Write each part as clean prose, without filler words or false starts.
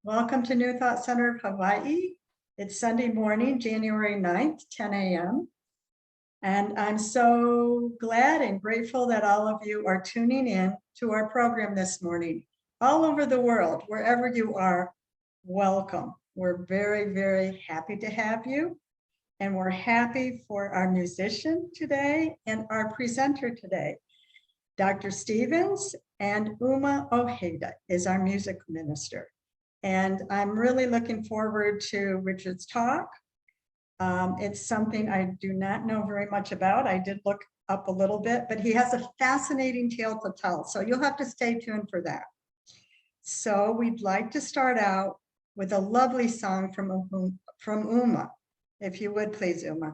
Welcome to New Thought Center of Hawaii. It's Sunday morning, January 9th, 10 a.m. And I'm so glad and grateful that all of you are tuning in to our program this morning. All over the world, wherever you are, welcome. We're very, very happy to have you. And we're happy for our musician today and our presenter today. Dr. Stevens and Uma Ojeda is our music minister. And I'm really looking forward to Richard's talk. It's something I do not know very much about. I did look up a little bit, but he has a fascinating tale to tell. So you'll have to stay tuned for that. So we'd like to start out with a lovely song from Uma. If you would, please, Uma.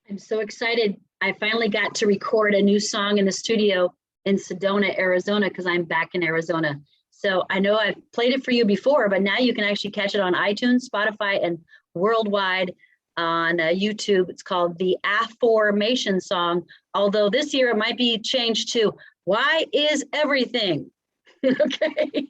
I'm so excited. I finally got to record a new song in the studio in Sedona, Arizona, because I'm back in Arizona. So I know I've played it for you before, but now you can actually catch it on iTunes, Spotify, and worldwide on YouTube. It's called the Affirmation Song, although this year it might be changed to Why Is Everything? Okay.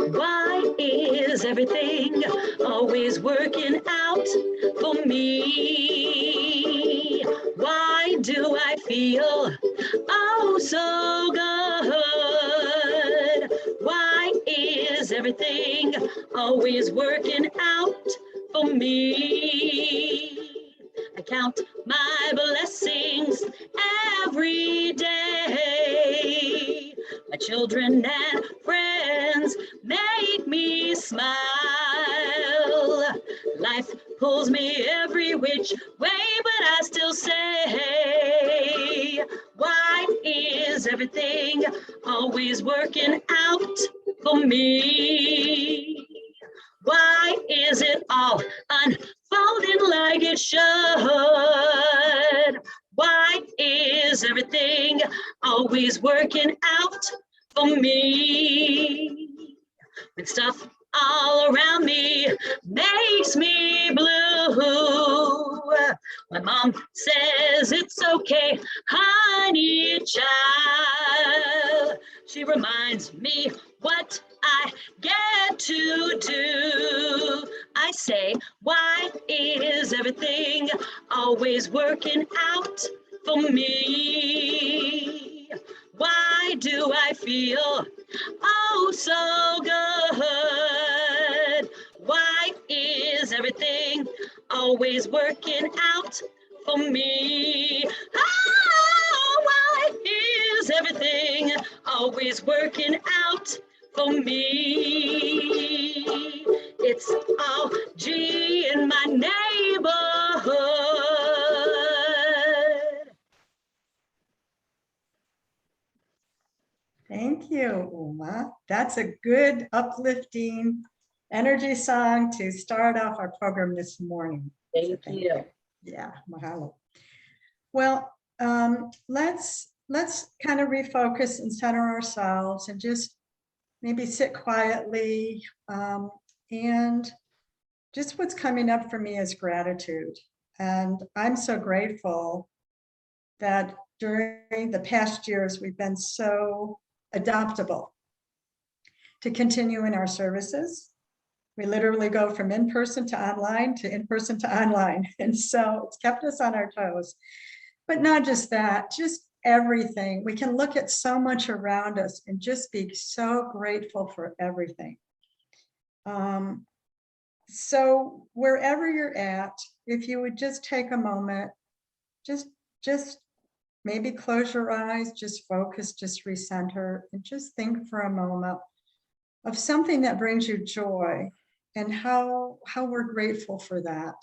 Why is everything always working out for me? Why do I feel oh so good? Why is everything always working out for me? I count my blessings every day. My children and friends make me smile. Life pulls me every which way, but I still say, why is everything always working out for me? Why is it all unfolding like it should? Why is everything always working out for me? When stuff all around me makes me blue, my mom says it's okay, honey child. She reminds me what I get to do. I say, why is everything always working out for me? Why do I feel oh so good? Why is everything always working out for me? Oh, why is everything always working out for me? It's all G in my neighborhood. Thank you, Uma. That's a good, uplifting energy song to start off our program this morning. Thank you. Yeah, mahalo. Well, let's kind of refocus and center ourselves and just maybe sit quietly. And just what's coming up for me is gratitude. And I'm so grateful that during the past years, we've been so adaptable to continue in our services. We literally go from in-person to online to in-person to online. And so it's kept us on our toes. But not just that, just everything. We can look at so much around us and just be so grateful for everything. So wherever you're at, if you would just take a moment, just maybe close your eyes, just focus, just recenter, and just think for a moment of something that brings you joy and how we're grateful for that.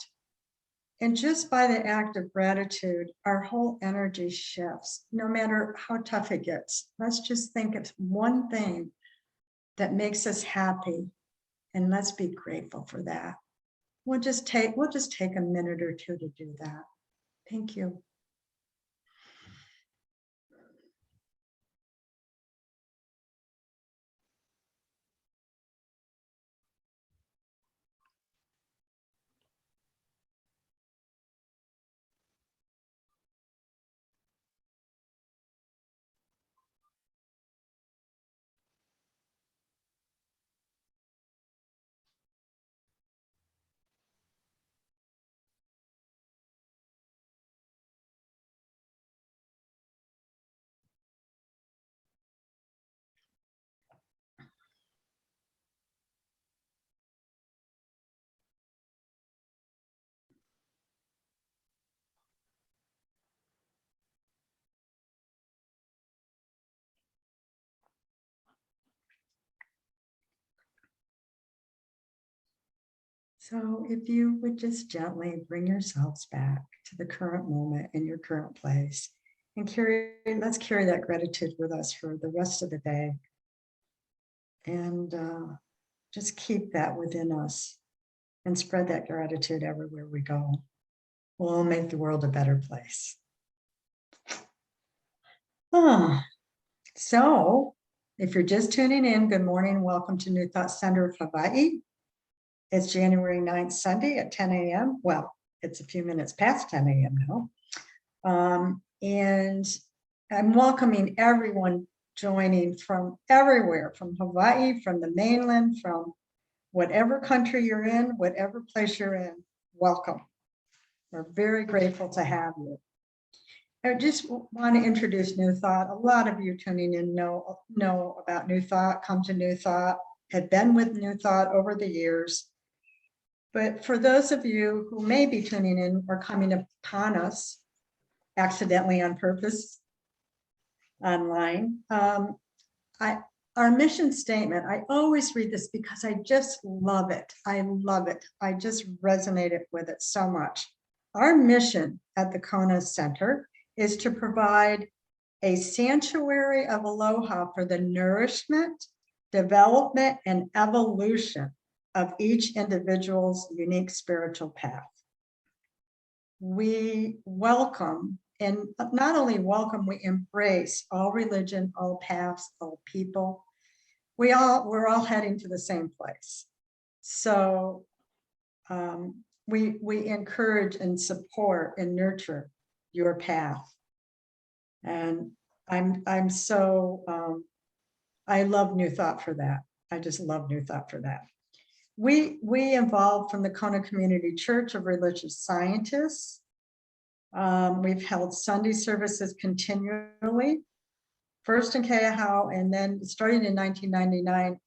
And just by the act of gratitude, our whole energy shifts, no matter how tough it gets. Let's just think of one thing that makes us happy, and let's be grateful for that. We'll just take a minute or two to do that. Thank you. So if you would just gently bring yourselves back to the current moment in your current place and let's carry that gratitude with us for the rest of the day. And just keep that within us and spread that gratitude everywhere we go. We'll make the world a better place. So if you're just tuning in, good morning. Welcome to New Thought Center of Hawaii. It's January 9th, Sunday at 10 a.m. Well, it's a few minutes past 10 a.m. now. And I'm welcoming everyone joining from everywhere, from Hawaii, from the mainland, from whatever country you're in, whatever place you're in. Welcome. We're very grateful to have you. I just want to introduce New Thought. A lot of you tuning in know about New Thought, come to New Thought, have been with New Thought over the years. But for those of you who may be tuning in or coming upon us accidentally on purpose online, our mission statement, I always read this because I just love it. I love it. I just resonated with it so much. Our mission at the Kona Center is to provide a sanctuary of aloha for the nourishment, development, and evolution of each individual's unique spiritual path. We welcome, and not only welcome, we embrace all religion, all paths, all people. We're all heading to the same place. So we encourage and support and nurture your path. And I'm so I love New Thought for that. I just love New Thought for that. We evolved from the Kona Community Church of Religious Scientists. We've held Sunday services continually, first in Keahau, and then starting in 1999,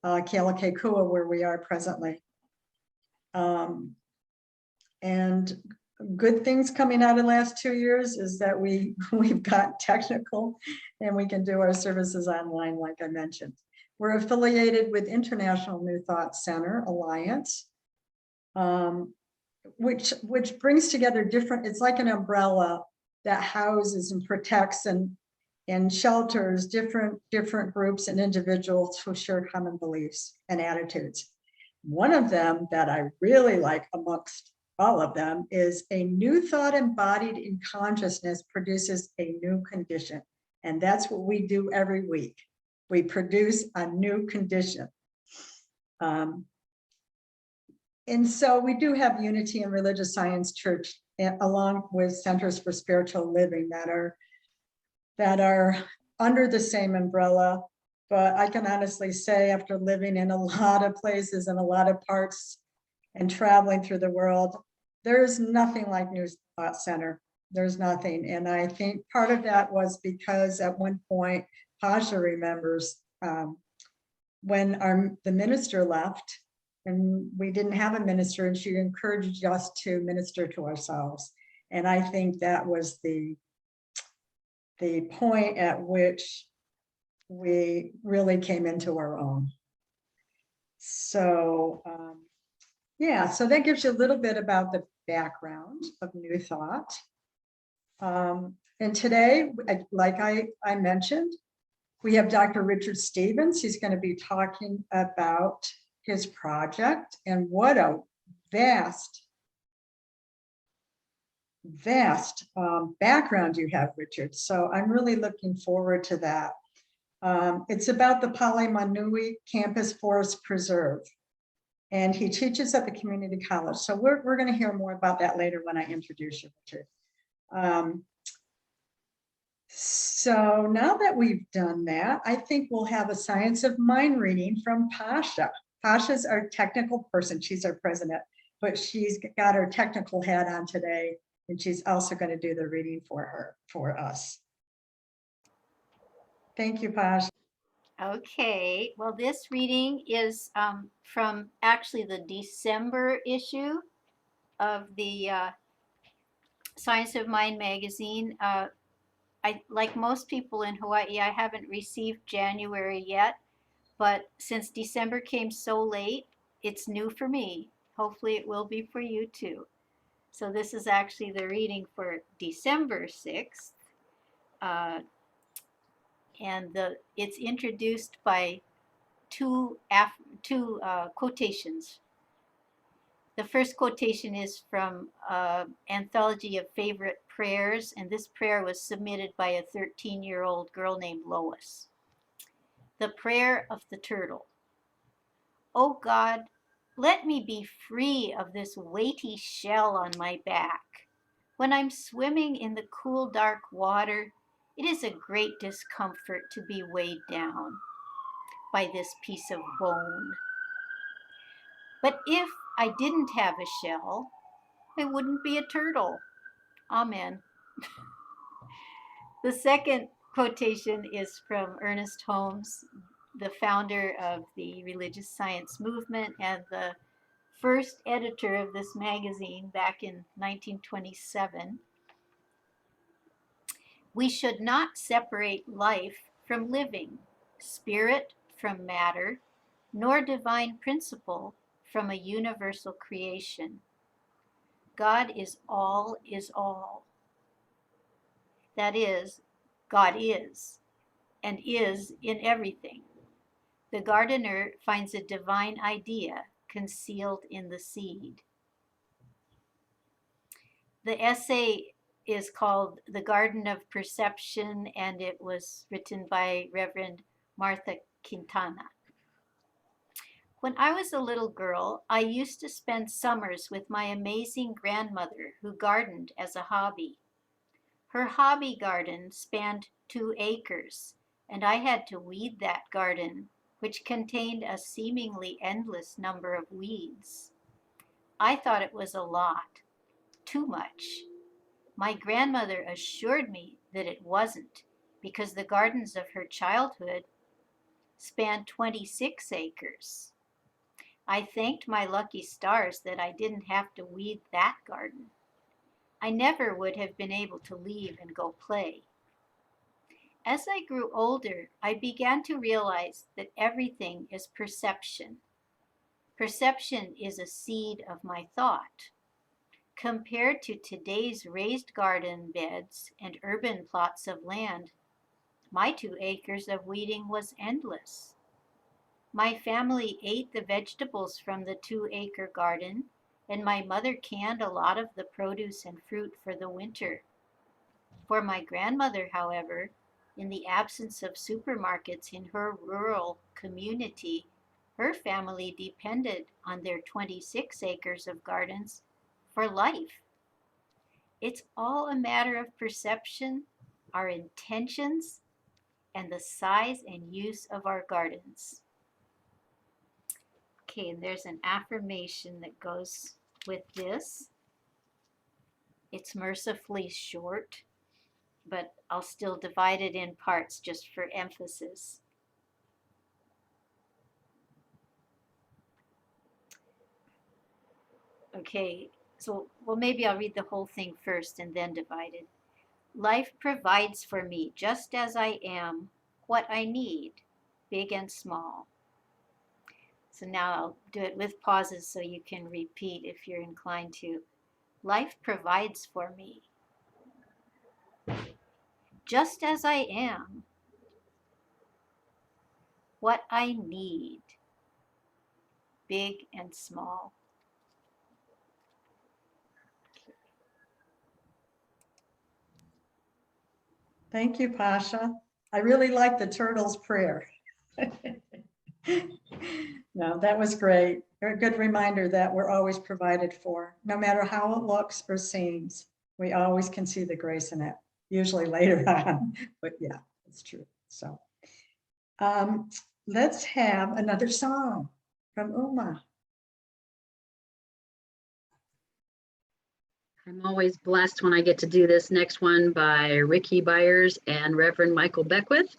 Kealakekua, where we are presently. And good things coming out of the last 2 years is that we've got technical and we can do our services online, like I mentioned. We're affiliated with International New Thought Center Alliance, which brings together different, it's like an umbrella that houses and protects and shelters different groups and individuals who share common beliefs and attitudes. One of them that I really like amongst all of them is a new thought embodied in consciousness produces a new condition. And that's what we do every week. We produce a new condition. And so we do have Unity and Religious Science Church along with Centers for Spiritual Living that are under the same umbrella. But I can honestly say, after living in a lot of places and a lot of parts and traveling through the world, there's nothing like New Thought Center. There's nothing. And I think part of that was because at one point, Pasha remembers when the minister left and we didn't have a minister, and she encouraged us to minister to ourselves. And I think that was the point at which we really came into our own. So yeah, so that gives you a little bit about the background of New Thought. And today, like I mentioned, we have Dr. Richard Stevens. He's going to be talking about his project, and what a vast background you have, Richard. So I'm really looking forward to that. It's about the Palimanui Campus Forest Preserve, and he teaches at the community college. So we're going to hear more about that later when I introduce you, Richard. So now that we've done that, I think we'll have a Science of Mind reading from Pasha. Pasha's our technical person. She's our president, but she's got her technical hat on today, and she's also going to do the reading for us. Thank you, Pasha. Okay, well, this reading is from actually the December issue of the Science of Mind magazine. Like most people in Hawaii, I haven't received January yet, but since December came so late, it's new for me. hopefully it will be for you too. So this is actually the reading for December 6th. And it's introduced by two quotations. The first quotation is from Anthology of Favorite Prayers, and this prayer was submitted by a 13-year-old girl named Lois. The Prayer of the Turtle. Oh God, let me be free of this weighty shell on my back. When I'm swimming in the cool, dark water, it is a great discomfort to be weighed down by this piece of bone. But if I didn't have a shell, I wouldn't be a turtle. Amen. The second quotation is from Ernest Holmes, the founder of the religious science movement and the first editor of this magazine back in 1927. We should not separate life from living, spirit from matter, nor divine principle from a universal creation. God is all is all. That is, God is, and is in everything. The gardener finds a divine idea concealed in the seed. The essay is called The Garden of Perception, and it was written by Reverend Martha Quintana. When I was a little girl, I used to spend summers with my amazing grandmother who gardened as a hobby. Her hobby garden spanned 2 acres, and I had to weed that garden, which contained a seemingly endless number of weeds. I thought it was a lot, too much. My grandmother assured me that it wasn't, because the gardens of her childhood spanned 26 acres. I thanked my lucky stars that I didn't have to weed that garden. I never would have been able to leave and go play. As I grew older, I began to realize that everything is perception. Perception is a seed of my thought. Compared to today's raised garden beds and urban plots of land, my 2 acres of weeding was endless. My family ate the vegetables from the 2-acre garden, and my mother canned a lot of the produce and fruit for the winter. For my grandmother, however, in the absence of supermarkets in her rural community, her family depended on their 26 acres of gardens for life. It's all a matter of perception, our intentions, and the size and use of our gardens. Okay, and there's an affirmation that goes with this. It's mercifully short, but I'll still divide it in parts just for emphasis. Okay, so, well, maybe I'll read the whole thing first and then divide it. Life provides for me, just as I am, what I need, big and small. So now I'll do it with pauses so you can repeat if you're inclined to. Life provides for me, just as I am, what I need, big and small. Thank you, Pasha. I really like the turtle's prayer. No, that was great. A good reminder that we're always provided for, no matter how it looks or seems. We always can see the grace in it, usually later on, but yeah, it's true. So let's have another song from Uma. I'm always blessed when I get to do this next one by Ricky Byers and Reverend Michael Beckwith,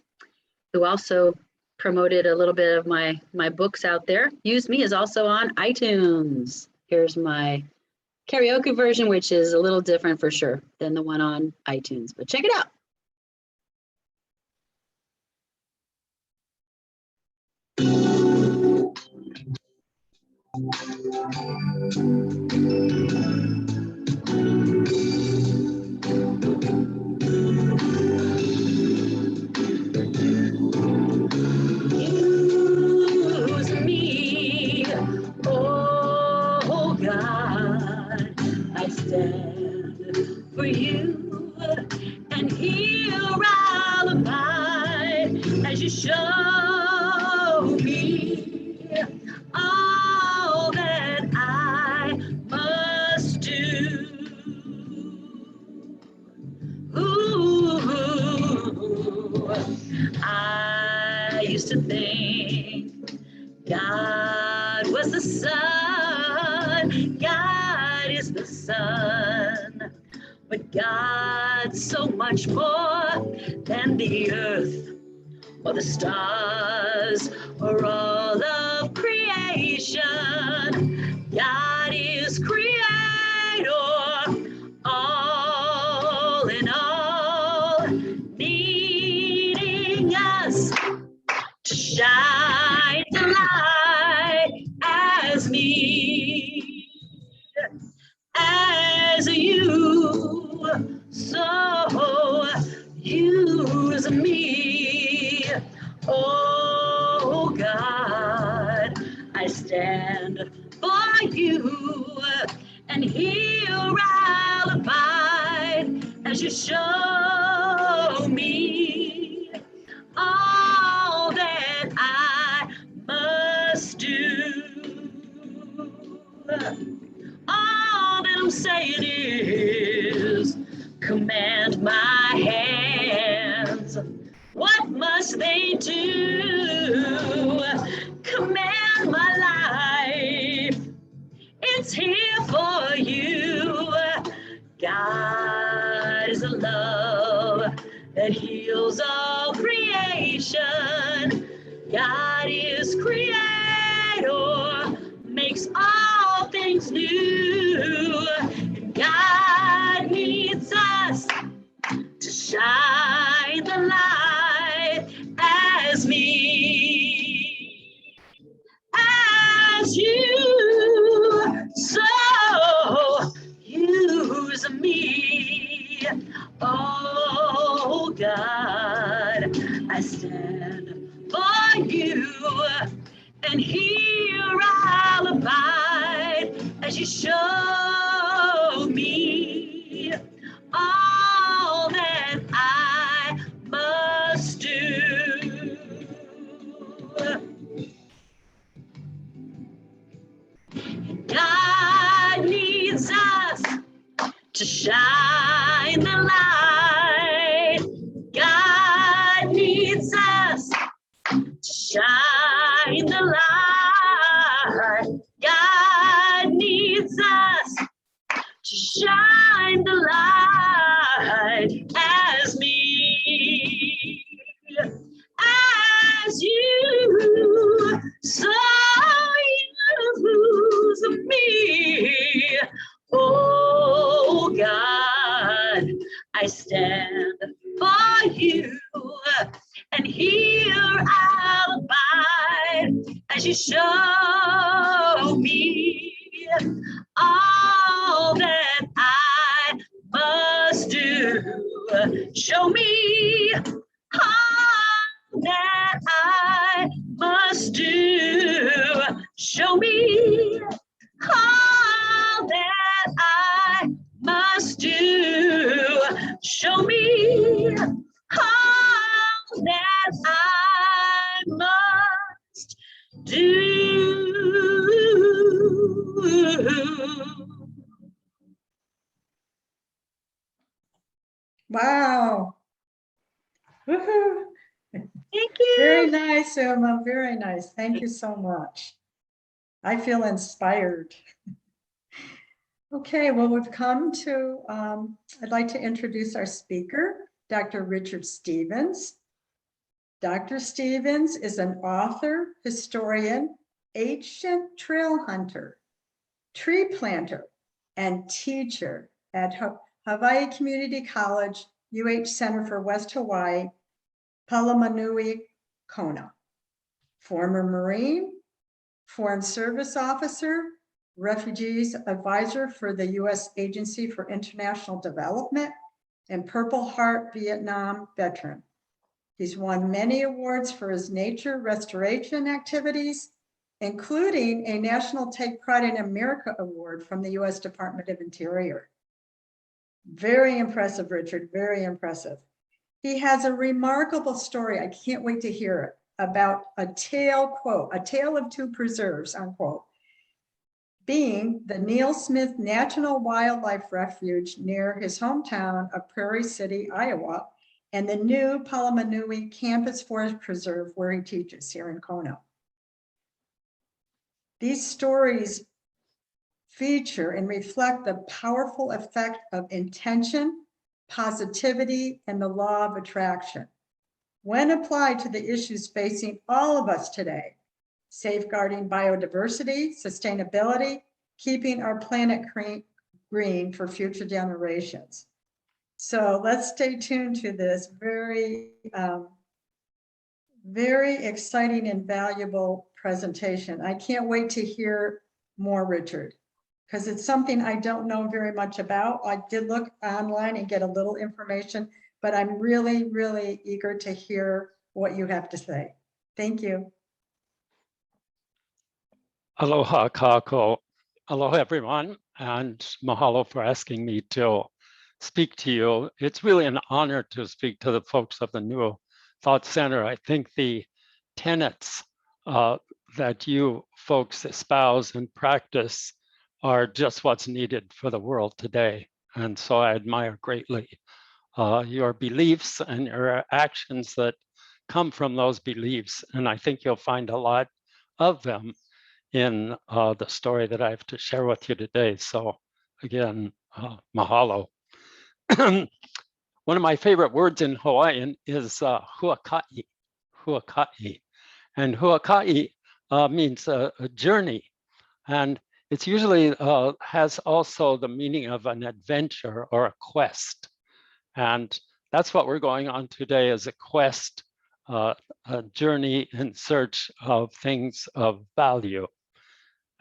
who also promoted a little bit of my books out there. Use Me is also on iTunes. Here's my karaoke version, which is a little different for sure than the one on iTunes, but check it out. Use me, oh God, I stand for you, and here I'll abide as you show me all that I must do. Ooh, I used to think God was the sun, God is the sun, but God's so much more than the earth or the stars or all of creation. God is creator, all in all, needing us to shine the light as me, as you, so use me. Oh God, I stand for you, and here I'll abide as you show me all that I must do. All that I'm saying is command my hands. What must they do? Command my life. It's here for you. God is a love that heals all creation. God is creator, makes all things new. And God needs us to shine the light as me, as you, so use me. Oh God, I stand for you, and here I'll abide as you show me all that I must do. God needs us to shine the light. God needs us to shine the light. God needs us to shine the light as me, as you, so use me. Oh God, I stand for you, and here I'll abide as you show me all that I must do. Show me all that I must do. Show me all that I must do. Show me all that I must do. Wow. Woohoo. Thank you. Very nice, Uma. Very nice. Thank you so much. I feel inspired. Okay, well, we've come to, I'd like to introduce our speaker, Dr. Richard Stevens. Dr. Stevens is an author, historian, ancient trail hunter, tree planter, and teacher at Hawaii Community College, UH Center for West Hawaii, Palamanui, Kona. Former Marine, Foreign Service Officer, Refugees Advisor for the U.S. Agency for International Development, and Purple Heart Vietnam veteran. He's won many awards for his nature restoration activities, including a National Take Pride in America Award from the U.S. Department of Interior. Very impressive, Richard, very impressive. He has a remarkable story, I can't wait to hear it, about a tale, quote, a tale of two preserves, unquote, being the Neil Smith National Wildlife Refuge near his hometown of Prairie City, Iowa, and the new Palamanui Campus Forest Preserve where he teaches here in Kona. These stories feature and reflect the powerful effect of intention, positivity, and the law of attraction. When applied to the issues facing all of us today, safeguarding biodiversity, sustainability, keeping our planet green for future generations. So let's stay tuned to this very, very exciting and valuable presentation. I can't wait to hear more, Richard, because it's something I don't know very much about. I did look online and get a little information, but I'm really, really eager to hear what you have to say. Thank you. Aloha kako. Aloha everyone, and mahalo for asking me to speak to you. It's really an honor to speak to the folks of the New Thought Center. I think the tenets that you folks espouse and practice are just what's needed for the world today. And so I admire greatly your beliefs and your actions that come from those beliefs. And I think you'll find a lot of them in the story that I have to share with you today. So again, mahalo. One of my favorite words in Hawaiian is huaka'i, huaka'i. And huaka'i means a journey. And it's usually has also the meaning of an adventure or a quest. And that's what we're going on today, is a quest, a journey in search of things of value.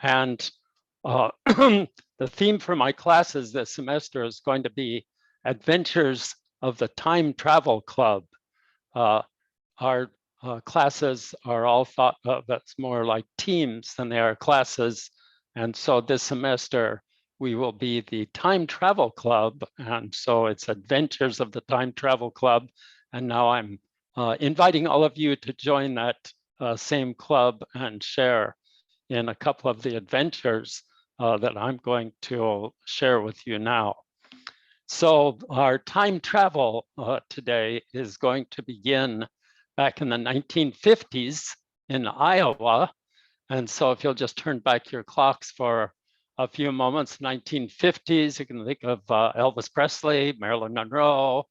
And the theme for my classes this semester is going to be Adventures of the Time Travel Club. Our classes are all thought of as more like teams than they are classes. And so this semester, we will be the Time Travel Club. And so it's Adventures of the Time Travel Club. And now I'm inviting all of you to join that same club and share in a couple of the adventures that I'm going to share with you now. So our time travel today is going to begin back in the 1950s in Iowa. And so if you'll just turn back your clocks for a few moments, 1950s, you can think of Elvis Presley, Marilyn Monroe,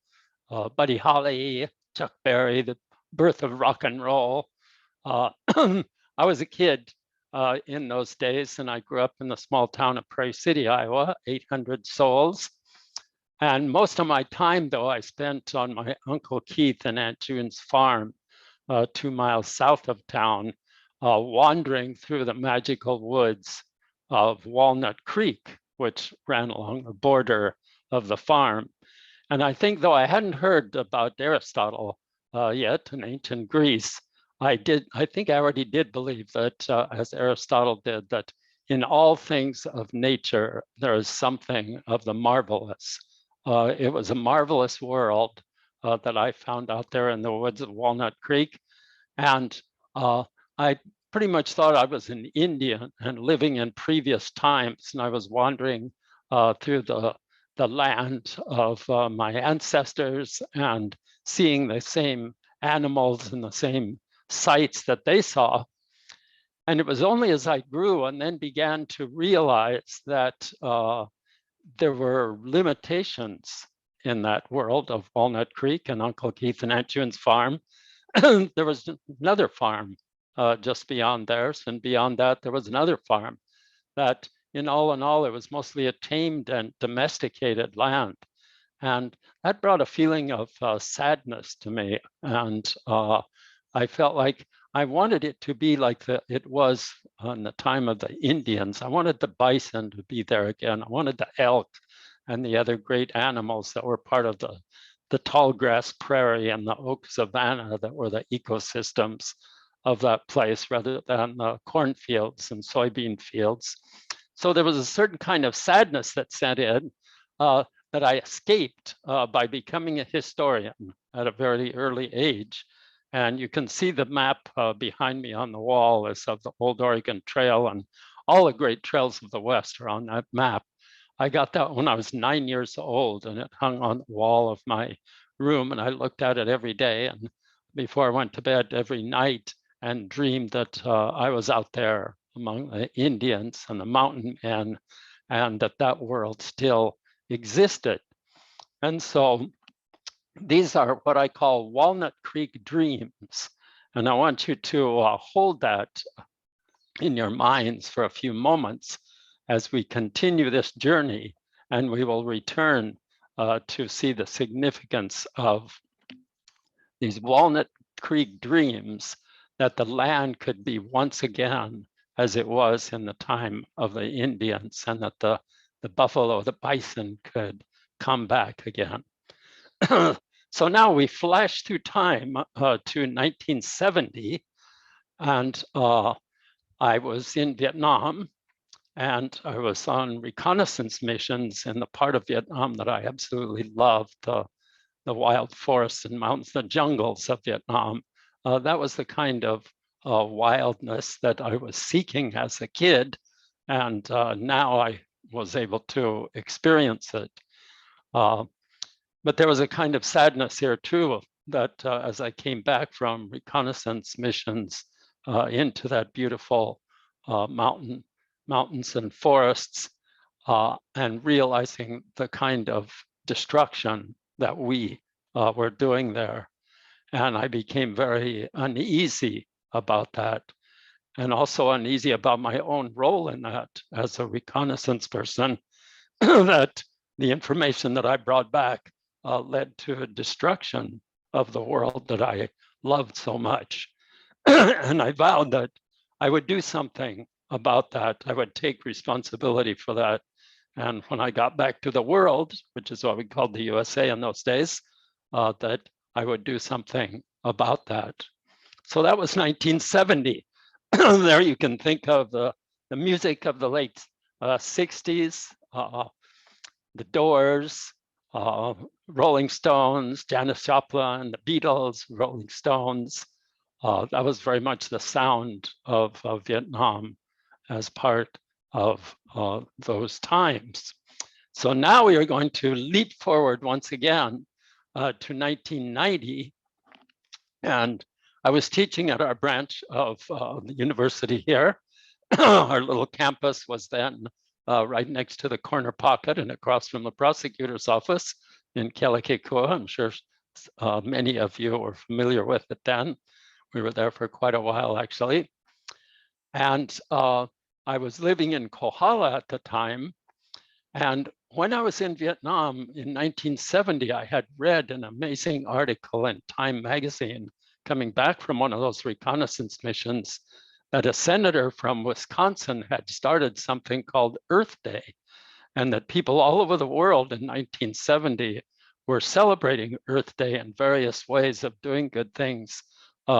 Buddy Holly, Chuck Berry, the birth of rock and roll. I was a kid in those days, and I grew up in the small town of Prairie City, Iowa, 800 souls. And most of my time, though, I spent on my Uncle Keith and Aunt June's farm, 2 miles south of town, wandering through the magical woods of Walnut Creek, which ran along the border of the farm. And I think, though I hadn't heard about Aristotle yet in ancient Greece, I think I already did believe that, as Aristotle did, that in all things of nature, there is something of the marvelous. It was a marvelous world that I found out there in the woods of Walnut Creek. And I pretty much thought I was an Indian and living in previous times. And I was wandering through the land of my ancestors and seeing the same animals and the same sights that they saw. And it was only as I grew and then began to realize that there were limitations in that world of Walnut Creek and Uncle Keith and Aunt June's farm. There was another farm just beyond theirs, and beyond that, there was another farm that in all, it was mostly a tamed and domesticated land. And that brought a feeling of sadness to me. And I felt like I wanted it to be like it was on the time of the Indians. I wanted the bison to be there again. I wanted the elk and the other great animals that were part of the tall grass prairie and the oak savanna that were the ecosystems of that place rather than the cornfields and soybean fields. So there was a certain kind of sadness that set in that I escaped by becoming a historian at a very early age. And you can see the map behind me on the wall is of the Old Oregon Trail, and all the great trails of the West are on that map. I got that when I was 9 years old, and it hung on the wall of my room, and I looked at it every day and before I went to bed every night, and dreamed that I was out there among the Indians and the mountain men, and that world still existed. And so these are what I call Walnut Creek dreams. And I want you to hold that in your minds for a few moments as we continue this journey, and we will return to see the significance of these Walnut Creek dreams, that the land could be once again as it was in the time of the Indians, and that the buffalo, the bison could come back again. So now we flash through time to 1970, and I was in Vietnam, and I was on reconnaissance missions in the part of Vietnam that I absolutely loved, the wild forests and mountains, the jungles of Vietnam. That was the kind of wildness that I was seeking as a kid, and now I was able to experience it. But there was a kind of sadness here too, that as I came back from reconnaissance missions into that beautiful mountains and forests, and realizing the kind of destruction that we were doing there. And I became very uneasy about that, and also uneasy about my own role in that as a reconnaissance person, that the information that I brought back led to a destruction of the world that I loved so much. And I vowed that I would do something about that. I would take responsibility for that. And when I got back to the world, which is what we called the USA in those days, that I would do something about that. So that was 1970. There you can think of the music of the late 60s, the Doors, Rolling Stones, Janis Joplin, the Beatles, Rolling Stones. That was very much the sound of Vietnam as part of those times. So now we are going to leap forward once again to 1990. And I was teaching at our branch of the university here. Our little campus was then right next to the corner pocket and across from the prosecutor's office in Kealakekua. I'm sure many of you were familiar with it then. We were there for quite a while, actually. And I was living in Kohala at the time. And when I was in Vietnam in 1970, I had read an amazing article in Time magazine coming back from one of those reconnaissance missions, that a senator from Wisconsin had started something called Earth Day, and that people all over the world in 1970 were celebrating Earth Day in various ways of doing good things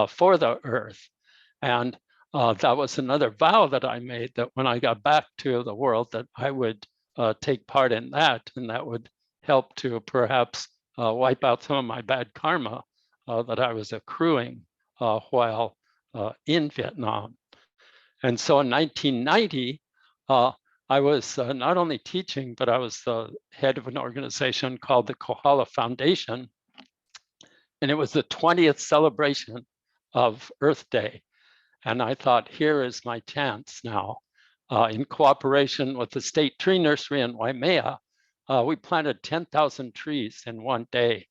for the earth. And that was another vow that I made, that when I got back to the world, that I would take part in that, and that would help to perhaps wipe out some of my bad karma that I was accruing while in Vietnam. And so in 1990, I was not only teaching, but I was the head of an organization called the Kohala Foundation. And it was the 20th celebration of Earth Day. And I thought, here is my chance now. In cooperation with the State Tree Nursery in Waimea, we planted 10,000 trees in one day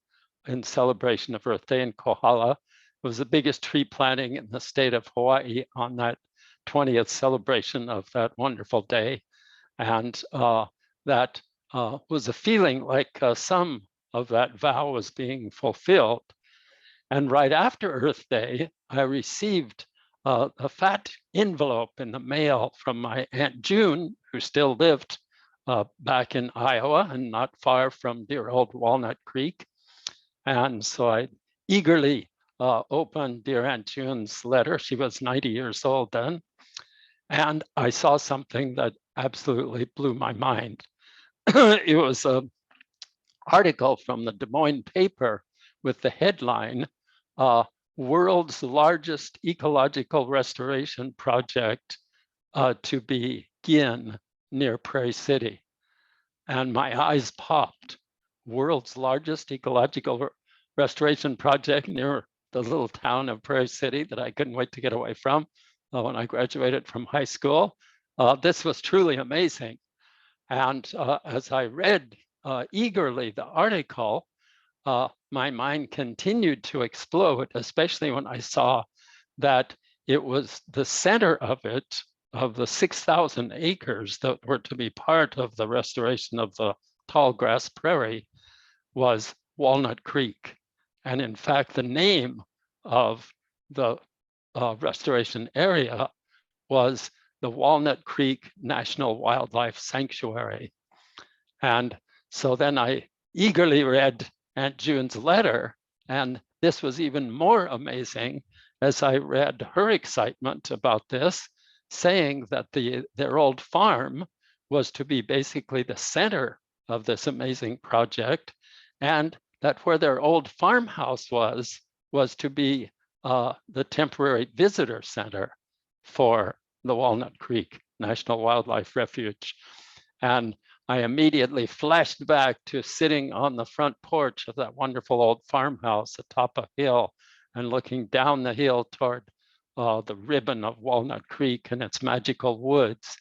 in celebration of Earth Day in Kohala. It was the biggest tree planting in the state of Hawaii on that 20th celebration of that wonderful day. And that was a feeling like some of that vow was being fulfilled. And right after Earth Day, I received a fat envelope in the mail from my Aunt June, who still lived back in Iowa and not far from dear old Walnut Creek. And so I eagerly opened dear Aunt June's letter. She was 90 years old then. And I saw something that absolutely blew my mind. It was an article from the Des Moines paper with the headline, World's Largest Ecological Restoration Project to begin near Prairie City. And my eyes popped. World's largest ecological restoration project near the little town of Prairie City that I couldn't wait to get away from when I graduated from high school. This was truly amazing. And as I read eagerly the article, my mind continued to explode, especially when I saw that it was the center of it, of the 6,000 acres that were to be part of the restoration of the tall grass prairie, was Walnut Creek. And in fact, the name of the restoration area was the Walnut Creek National Wildlife Sanctuary. And so then I eagerly read Aunt June's letter, and this was even more amazing as I read her excitement about this, saying that their old farm was to be basically the center of this amazing project, and that where their old farmhouse was to be the temporary visitor center for the Walnut Creek National Wildlife Refuge. And I immediately flashed back to sitting on the front porch of that wonderful old farmhouse atop a hill and looking down the hill toward the ribbon of Walnut Creek and its magical woods.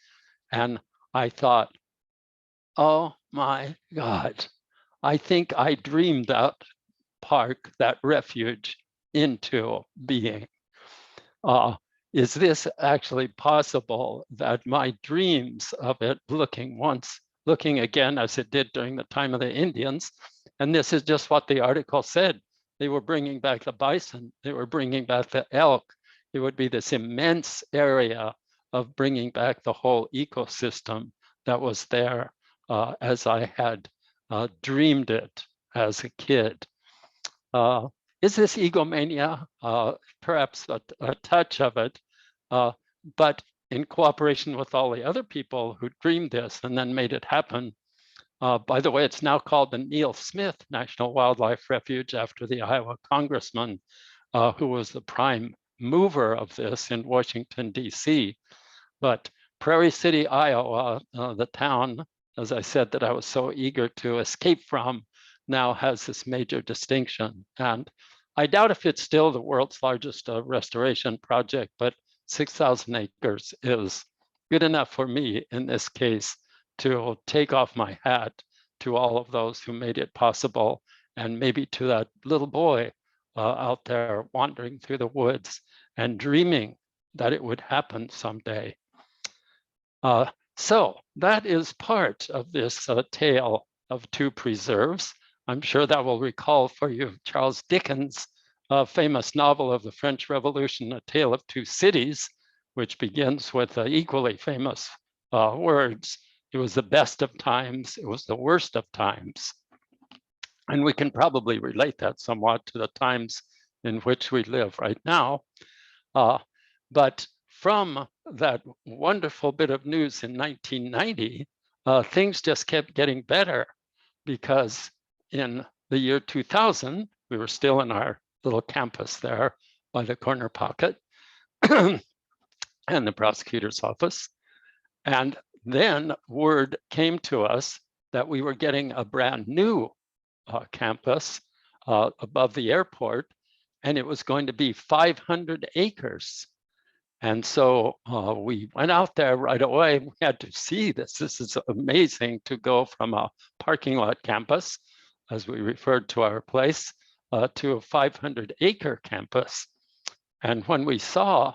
And I thought, oh my God, I think I dreamed that park, that refuge, into being. Is this actually possible that my dreams of it looking again as it did during the time of the Indians, and this is just what the article said, they were bringing back the bison, they were bringing back the elk. It would be this immense area of bringing back the whole ecosystem that was there as I had dreamed it as a kid. Is this egomania? Perhaps a touch of it, but in cooperation with all the other people who dreamed this and then made it happen. By the way, it's now called the Neil Smith National Wildlife Refuge after the Iowa congressman who was the prime mover of this in Washington, D.C. But Prairie City, Iowa, the town, as I said, that I was so eager to escape from, now has this major distinction. And I doubt if it's still the world's largest restoration project, but 6,000 acres is good enough for me in this case to take off my hat to all of those who made it possible, and maybe to that little boy out there wandering through the woods and dreaming that it would happen someday. So that is part of this tale of two preserves. I'm sure that will recall for you Charles Dickens' famous novel of the French Revolution, A Tale of Two Cities, which begins with equally famous words. It was the best of times, it was the worst of times. And we can probably relate that somewhat to the times in which we live right now. But from that wonderful bit of news in 1990, things just kept getting better, because in the year 2000, we were still in our little campus there by the corner pocket and the prosecutor's office. And then word came to us that we were getting a brand new campus above the airport, and it was going to be 500 acres. And so we went out there right away. We had to see this. This is amazing to go from a parking lot campus, as we referred to our place, to a 500-acre campus. And when we saw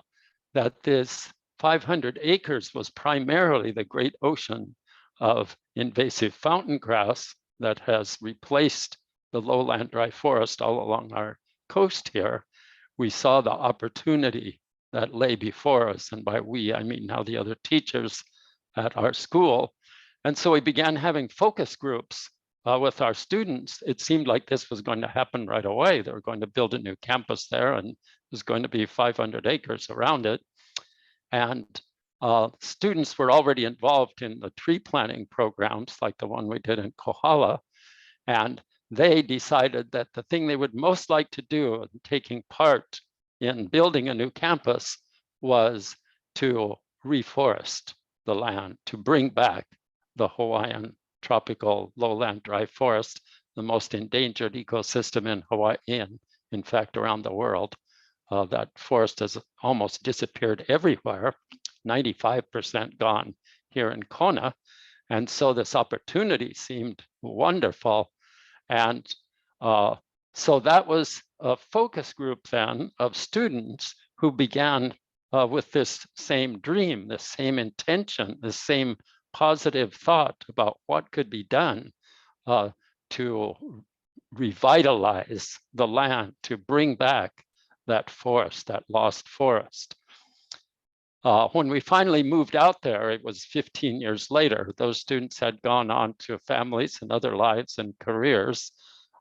that this 500 acres was primarily the great ocean of invasive fountain grass that has replaced the lowland dry forest all along our coast here, we saw the opportunity that lay before us. And by we, I mean now the other teachers at our school. And so we began having focus groups with our students. It seemed like this was going to happen right away. They were going to build a new campus there, and there's going to be 500 acres around it. And students were already involved in the tree planting programs like the one we did in Kohala. And they decided that the thing they would most like to do in taking part in building a new campus was to reforest the land, to bring back the Hawaiian tropical lowland dry forest, the most endangered ecosystem in Hawaii and in fact around the world. That forest has almost disappeared everywhere, 95% gone here in Kona. And so this opportunity seemed wonderful. And so that was a focus group then of students who began with this same dream, this same intention, this same positive thought about what could be done to revitalize the land, to bring back that forest, that lost forest. When we finally moved out there, it was 15 years later. Those students had gone on to families and other lives and careers,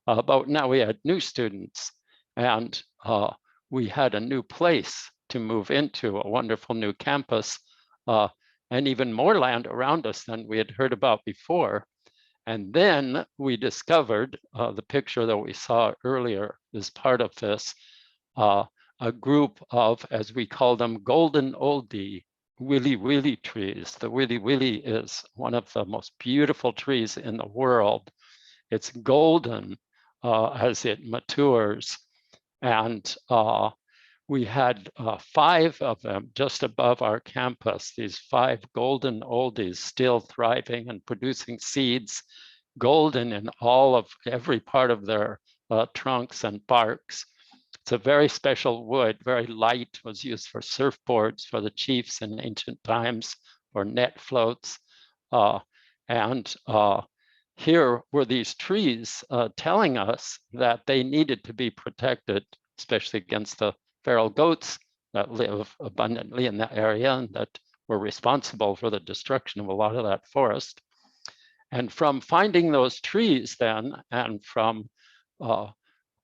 but now we had new students, and we had a new place to move into, a wonderful new campus, and even more land around us than we had heard about before. And then we discovered the picture that we saw earlier as part of this, a group of, as we call them, golden oldie wili wili trees. The wili wili is one of the most beautiful trees in the world. It's golden as it matures. And we had 5 of them just above our campus, these 5 golden oldies still thriving and producing seeds, golden in every part of their trunks and barks. It's a very special wood, very light, was used for surfboards for the chiefs in ancient times, or net floats. Here were these trees telling us that they needed to be protected, especially against the feral goats that live abundantly in that area and that were responsible for the destruction of a lot of that forest. And from finding those trees then, and from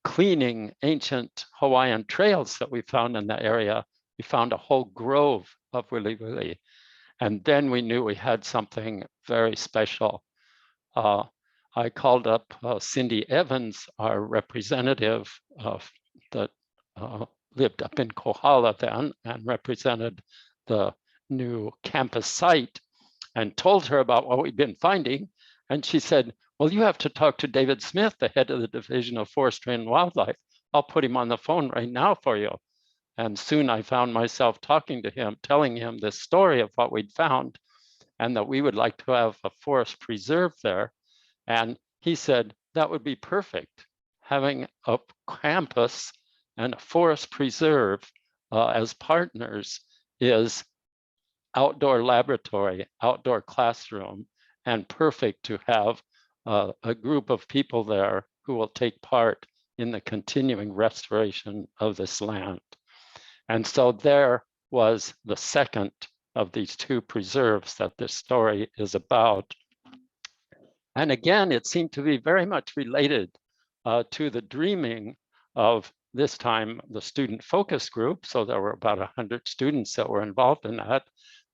cleaning ancient Hawaiian trails that we found in that area, we found a whole grove of wili wili. And then we knew we had something very special. I called up Cindy Evans, our representative that lived up in Kohala then and represented the new campus site, and told her about what we'd been finding. And she said, well, you have to talk to David Smith, the head of the Division of Forestry and Wildlife. I'll put him on the phone right now for you. And soon I found myself talking to him, telling him this story of what we'd found, and that we would like to have a forest preserve there. And he said, that would be perfect. Having a campus and a forest preserve as partners is outdoor laboratory, outdoor classroom, and perfect to have a group of people there who will take part in the continuing restoration of this land. And so there was the second of these 2 preserves that this story is about. And again, it seemed to be very much related to the dreaming of this time the student focus group. So there were about 100 students that were involved in that.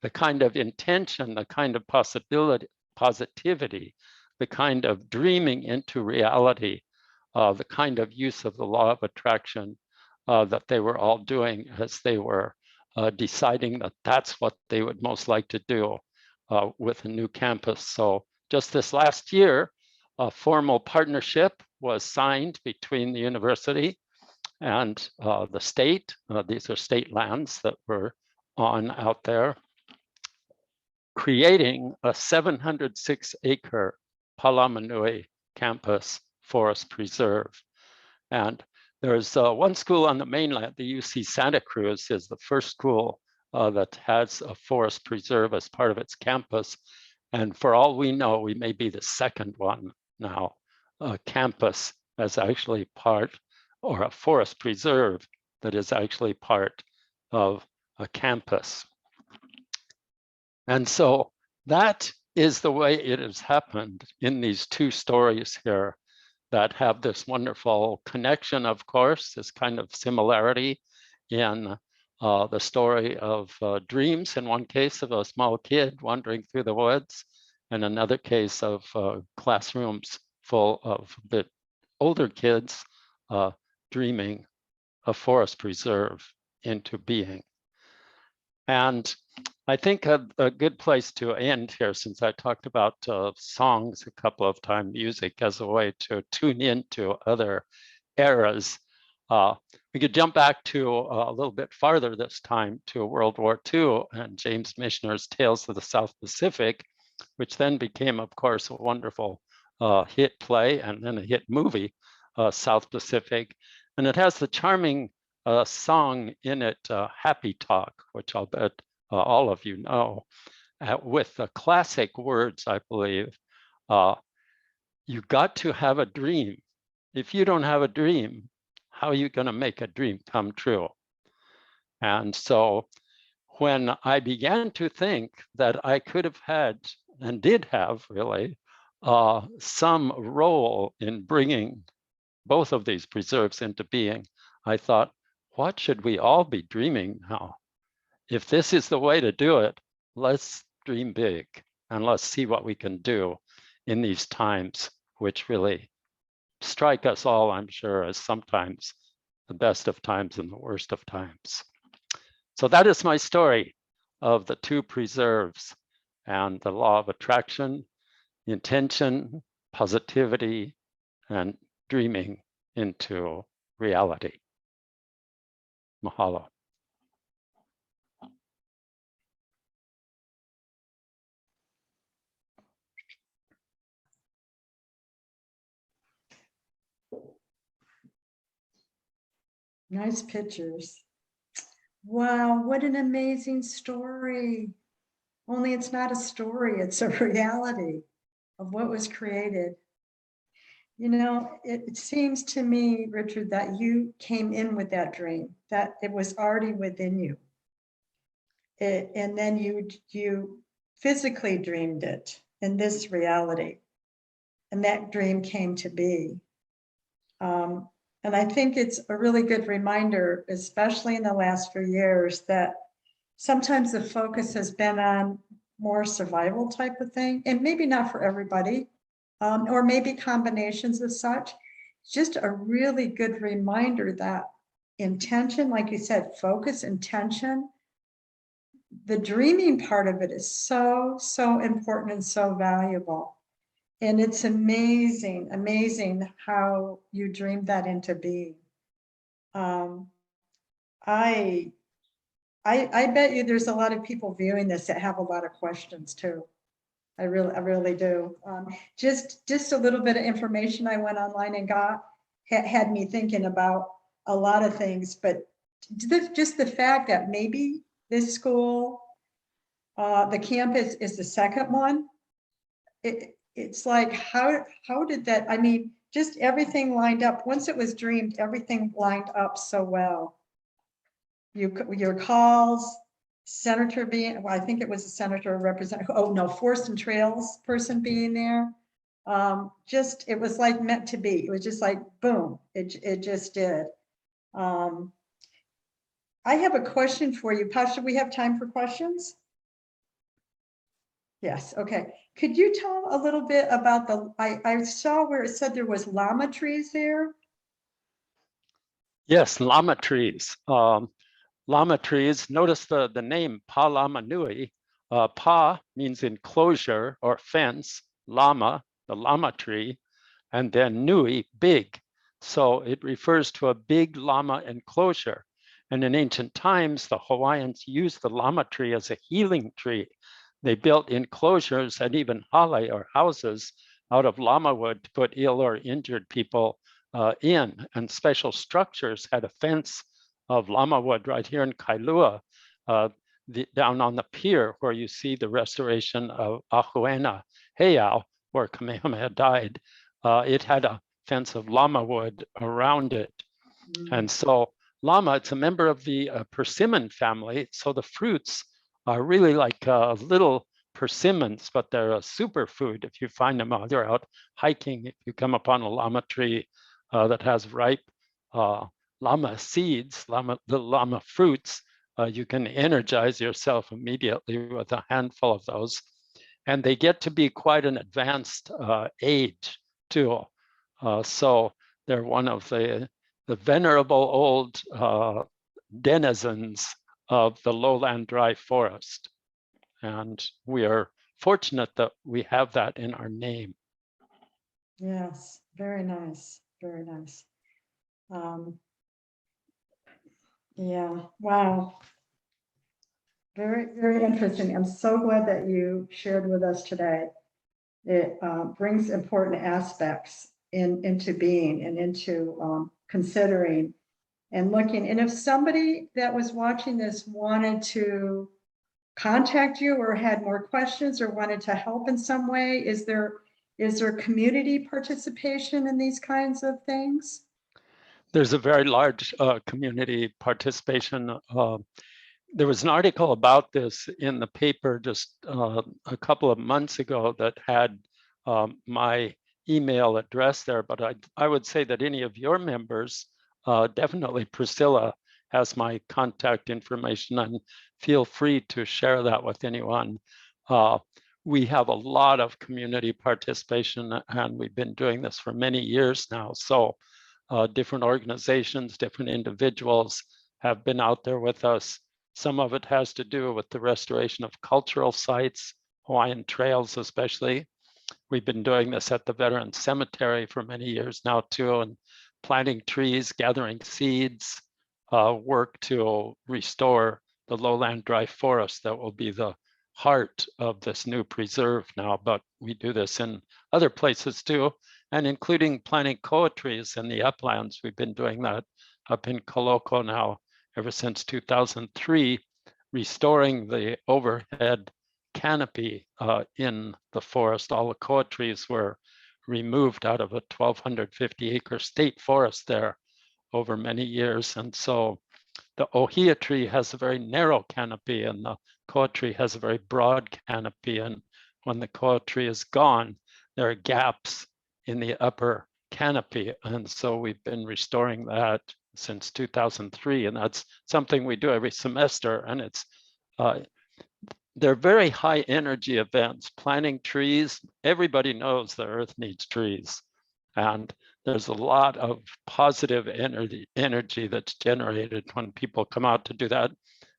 The kind of intention, the kind of positivity, the kind of dreaming into reality, the kind of use of the law of attraction that they were all doing as they were deciding that that's what they would most like to do with a new campus. So just this last year, a formal partnership was signed between the university and the state. These are state lands that were on out there, creating a 706-acre Palamanui campus forest preserve. And there's one school on the mainland, the UC Santa Cruz is the first school that has a forest preserve as part of its campus. And for all we know, we may be the second one now. A campus that's actually part, or a forest preserve that is actually part of campus. And so that is the way it has happened in these two stories here that have this wonderful connection, of course, this kind of similarity in the story of dreams, in one case of a small kid wandering through the woods, and another case of classrooms full of the older kids dreaming a forest preserve into being. And I think a good place to end here, since I talked about songs a couple of times, music as a way to tune into other eras. We could jump back to a little bit farther this time to World War II and James Michener's Tales of the South Pacific, which then became, of course, a wonderful hit play and then a hit movie, South Pacific. And it has the charming song in it, Happy Talk, which I'll bet all of you know, with the classic words, I believe, you got to have a dream. If you don't have a dream, how are you going to make a dream come true? And so when I began to think that I could have had, and did have really, some role in bringing both of these preserves into being, I thought, what should we all be dreaming now? If this is the way to do it, let's dream big and let's see what we can do in these times, which really strike us all, I'm sure, as sometimes the best of times and the worst of times. So that is my story of the two preserves and the law of attraction, intention, positivity, and dreaming into reality. Mahalo. Nice pictures. Wow, what an amazing story. Only it's not a story, it's a reality of what was created. You know, it seems to me, Richard, that you came in with that dream, that it was already within you. And then you physically dreamed it in this reality. And that dream came to be. And I think it's a really good reminder, especially in the last few years, that sometimes the focus has been on more survival type of thing, and maybe not for everybody, or maybe combinations of such. Just a really good reminder that intention, like you said, focus, intention, the dreaming part of it is so, so important and so valuable. And it's amazing, amazing how you dreamed that into being. I bet you there's a lot of people viewing this that have a lot of questions too. I really do. Just a little bit of information I went online and got had me thinking about a lot of things, but just the fact that maybe this school, the campus is the second one. It's like, how did that, I mean, just everything lined up. Once it was dreamed, everything lined up so well. Your calls, Senator being, well, I think it was a senator representative, oh no, Forest and Trails person being there. It was like meant to be. It was just like, boom, it just did. I have a question for you. Pastor, we have time for questions? Yes, okay. Could you tell a little bit about I saw where it said there was llama trees there? Yes, llama trees. Llama trees, notice the name Pa Lama Nui. Pa means enclosure or fence, llama, the llama tree, and then nui, big. So it refers to a big llama enclosure. And in ancient times, the Hawaiians used the llama tree as a healing tree. They built enclosures and even hale or houses out of llama wood to put ill or injured people in. And special structures had a fence of llama wood right here in Kailua, down on the pier where you see the restoration of Ahuena Heiau, where Kamehameha died. It had a fence of llama wood around it. And so llama, it's a member of the persimmon family. So the fruits are really like little persimmons, but they're a superfood if you find them while you're out hiking. If you come upon a llama tree that has ripe llama seeds, the llama fruits, you can energize yourself immediately with a handful of those. And they get to be quite an advanced age too. So they're one of the venerable old denizens of the lowland dry forest. And we are fortunate that we have that in our name. Yes, very nice, very nice. Yeah, wow. Very, very interesting. I'm so glad that you shared with us today. It brings important aspects into being and into considering and looking. And if somebody that was watching this wanted to contact you or had more questions or wanted to help in some way, is there community participation in these kinds of things? There's a very large community participation. There was an article about this in the paper just a couple of months ago that had my email address there, but I would say that any of your members, definitely Priscilla has my contact information, and feel free to share that with anyone. We have a lot of community participation, and we've been doing this for many years now. So different organizations, different individuals have been out there with us. Some of it has to do with the restoration of cultural sites, Hawaiian trails especially. We've been doing this at the Veterans Cemetery for many years now too, and planting trees, gathering seeds, work to restore the lowland dry forest that will be the heart of this new preserve now. But we do this in other places too, and including planting koa trees in the uplands. We've been doing that up in Koloko now ever since 2003, restoring the overhead canopy in the forest. All the koa trees were removed out of a 1,250 acre state forest there over many years. And so the ohia tree has a very narrow canopy and the koa tree has a very broad canopy. And when the koa tree is gone, there are gaps in the upper canopy. And so we've been restoring that since 2003. And that's something we do every semester. And it's they're very high energy events. Planting trees, everybody knows the earth needs trees. And there's a lot of positive energy that's generated when people come out to do that.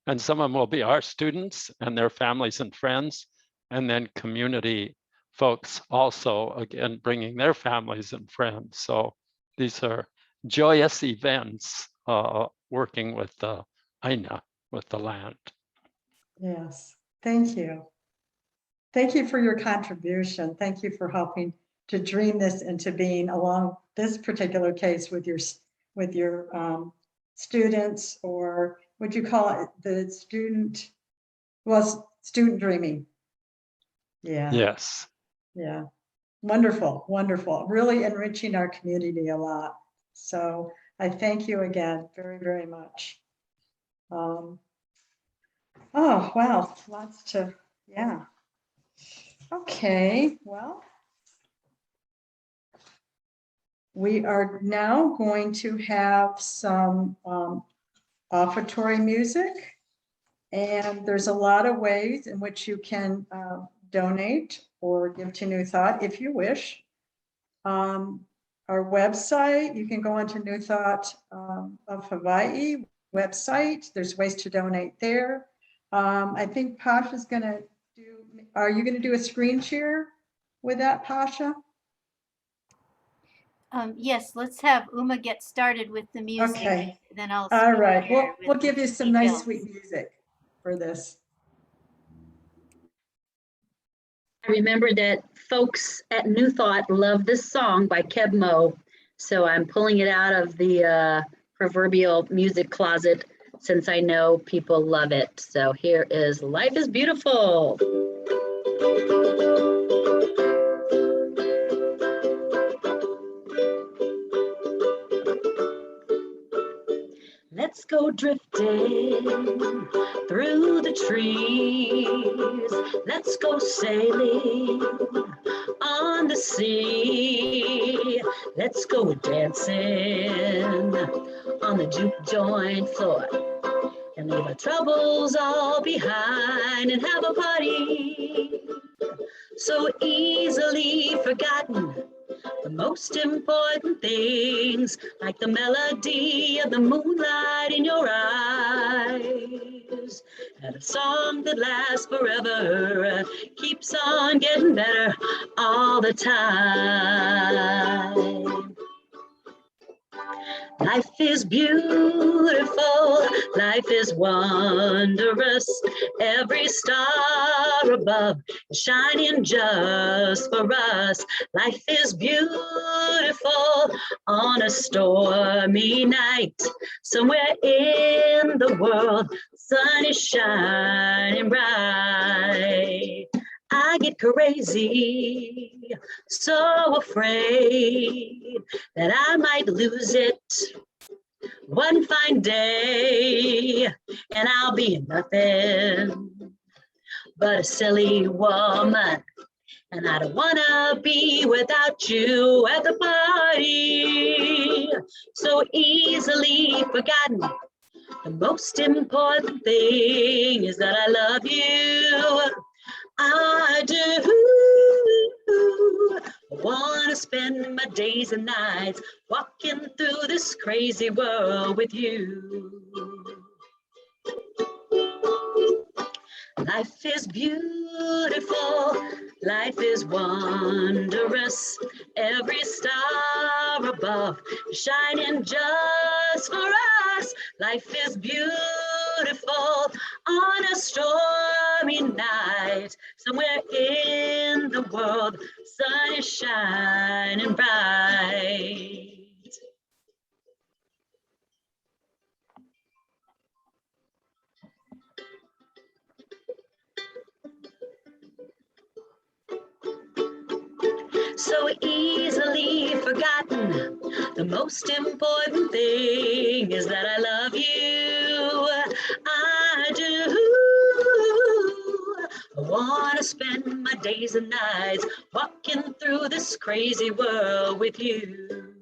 And some of them will be our students and their families and friends, and then community folks also, again, bringing their families and friends. So these are joyous events working with the Aina, with the land. Yes, thank you. Thank you for your contribution. Thank you for helping to dream this into being along this particular case with your students, or would you call it the student, well, student dreaming. Yeah. Yes. Yeah. Wonderful, wonderful. Really enriching our community a lot. So I thank you again very, very much. Oh, wow. Lots to, yeah. Okay, well. We are now going to have some offertory music. And there's a lot of ways in which you can donate or give to New Thought if you wish. Our website, you can go onto New Thought of Hawaii website. There's ways to donate there. I think Pasha's gonna do, are you gonna do a screen share with that, Pasha? Yes, let's have Uma get started with the music. Okay. Then I'll. All right, share with we'll give the you some nice details. sweet music for this. I remember that folks at New Thought love this song by Keb Mo, so I'm pulling it out of the proverbial music closet since I know people love it. So here is Life is Beautiful. Let's go drifting through the trees. Let's go sailing on the sea. Let's go dancing on the juke joint floor and leave our troubles all behind and have a party so easily forgotten. The most important things, like the melody of the moonlight in your eyes, and a song that lasts forever, keeps on getting better all the time. Life is beautiful, life is wondrous. Every star above is shining just for us. Life is beautiful on a stormy night. Somewhere in the world, sun is shining bright. I get crazy, so afraid that I might lose it one fine day, and I'll be nothing but a silly woman, and I don't wanna be without you at the party, so easily forgotten. The most important thing is that I love you. I do want to spend my days and nights walking through this crazy world with you. Life is beautiful, life is wondrous. Every star above is shining just for us. Life is beautiful on a stormy night. Somewhere in the world, sun is shining bright. So easily forgotten. The most important thing is that I love you. I do. I want to spend my days and nights walking through this crazy world with you.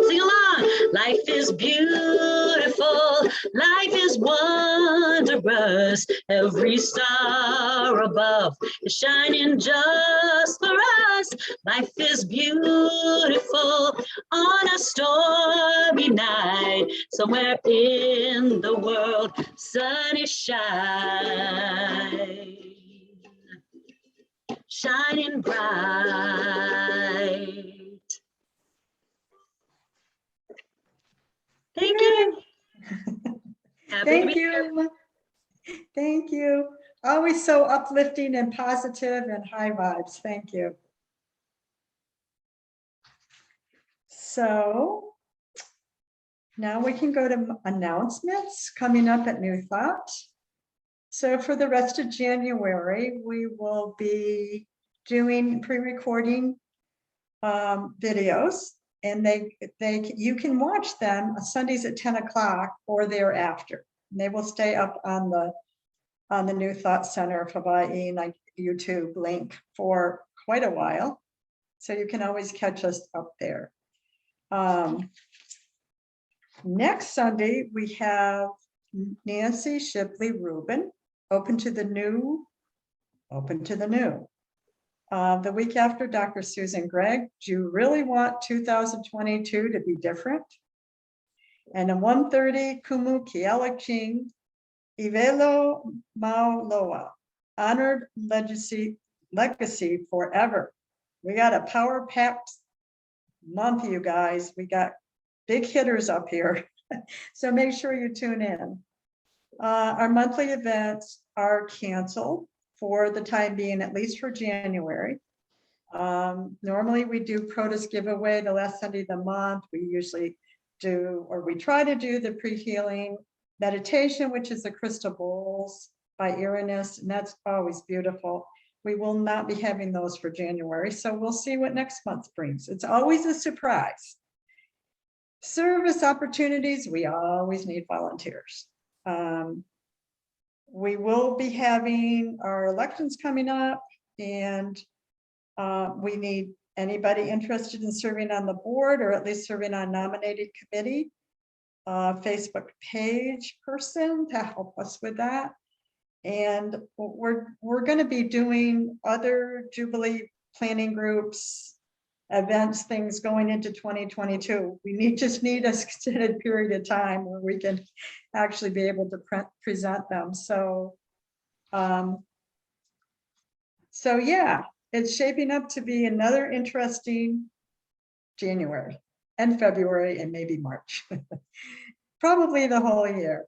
Sing along. Life is beautiful, life is wondrous. Every star above is shining just for us. Life is beautiful on a stormy night. Somewhere in the world, sun is shining bright. Thank you. Happy to Thank be here. you. Thank you. Always so uplifting and positive and high vibes. Thank you. So now we can go to announcements coming up at New Thought. So for the rest of January, we will be doing pre-recording videos, and you can watch them Sundays at 10 o'clock or thereafter. And they will stay up on the New Thought Center of Hawaii YouTube link for quite a while. So you can always catch us up there. Next Sunday, we have Nancy Shipley Rubin, Open to the New. The week after, Dr. Susan Gregg, do you really want 2022 to be different? And at 1:30, Kumu Kiala King, Ivelo Mauloa, Honored Legacy Forever. We got a power-packed month, you guys. We got big hitters up here. So make sure you tune in. Our monthly events are canceled for the time being, at least for January. Normally we do Protus giveaway the last Sunday of the month. We usually do, or we try to do, the pre-healing meditation, which is the crystal bowls by Irenaeus, and that's always beautiful. We will not be having those for January, so we'll see what next month brings. It's always a surprise. Service opportunities, we always need volunteers. We will be having our elections coming up, and we need anybody interested in serving on the board or at least serving on nominated committee, Facebook page person to help us with that. And we're going to be doing other Jubilee planning groups, events, things going into 2022. We just need a extended period of time where we can actually be able to present them. So, yeah, it's shaping up to be another interesting January and February and maybe March, probably the whole year.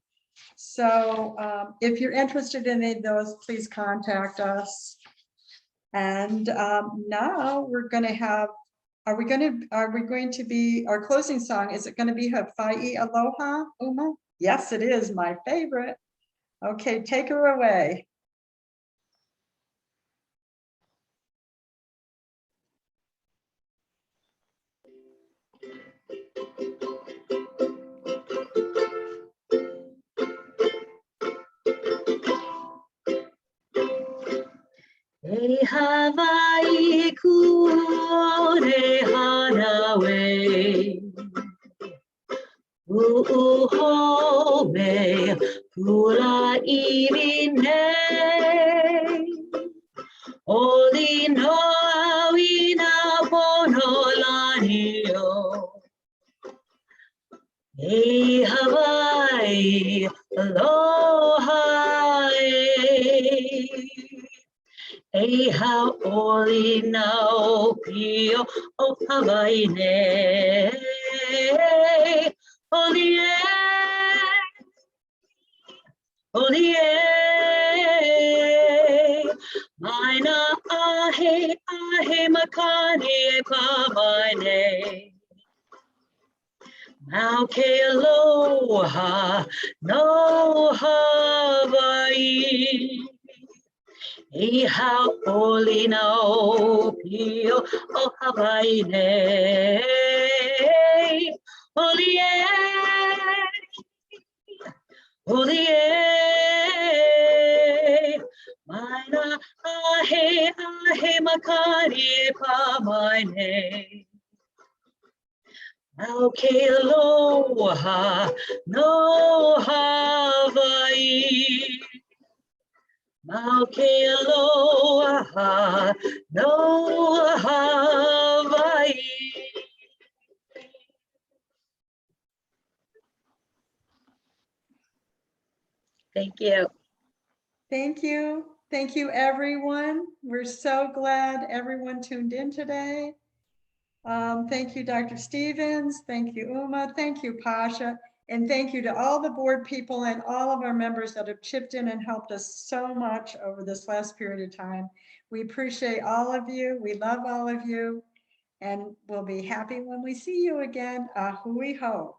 So if you're interested in any of those, please contact us. And now we're going to have, are we going to be, our closing song, is it going to be Hawaii Aloha, Uma? Yes, it is, my favorite. Okay, take her away. E Hawaii kuore hanawe U'uhome pula irine Oli no awina pono lanio E Hawaii aloha E how oli now pio o Hawaii ne oli Maina ahe makani e pamaine Mau ke aloha no Hawaii E how oli no pio o Hawaii ne Oli Maina ahe makani e pamaine Mau ke aloha no Hawaii Mau ke aloha no Hawaii Thank you. Thank you. Thank you, everyone. We're so glad everyone tuned in today. Thank you, Dr. Stevens. Thank you, Uma. Thank you, Pasha. And thank you to all the board people and all of our members that have chipped in and helped us so much over this last period of time. We appreciate all of you. We love all of you. And we'll be happy when we see you again. Ahui ho.